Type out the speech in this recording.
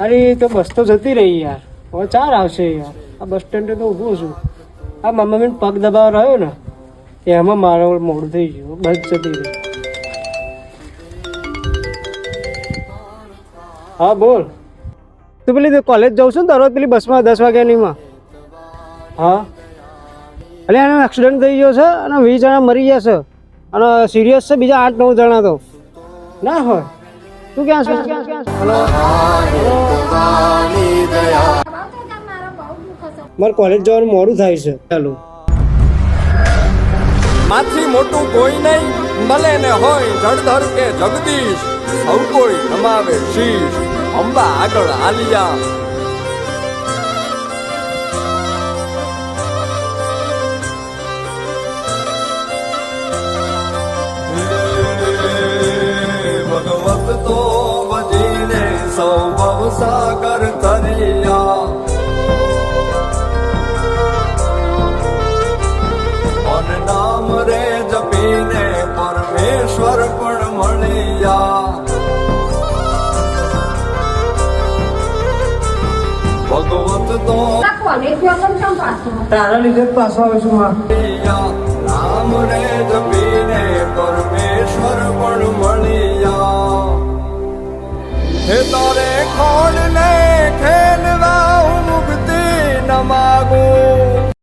અરે તો બસ તો જતી રહી યાર, હવે 4 આવશે યાર. આ બસ સ્ટેન્ડે તો ઊભો છું. આ મમ્મીને પગ દબાવ રહ્યો ને એમાં મારો મોડું થઈ ગયું, બસ જતી રહી. હા બોલ. તું પેલી કોલેજ જાઉં છું ને દરરોજ પેલી બસમાં 10 વાગ્યાનીમાં? હા. એટલે એનો એક્સિડન્ટ થઈ ગયો છે અને 20 જણા મરી ગયા છે અને સિરિયસ છે બીજા 8-9 જણા તો ના હોય. તું ક્યાં છે? મારે કોલેજ જવાનું મોડું થાય છે. ચાલો. માથી મોટું કોઈ નહીં, ભલે ને હોય જળધર કે જગદીશ, સૌ કોઈ નમાવે શીશ, અંબા આગળ આલિયા. ભગવત તો ભજીને સૌ ભવસાગર તરિયા, નામ રે જપીને પરમેશ્વર પણ મળ્યા. ભગવત તો તારા લીધે પાછો આવે છું. નામ રે જપીને પરમેશ્વર પણ મળ્યા. હે તારે ખોડ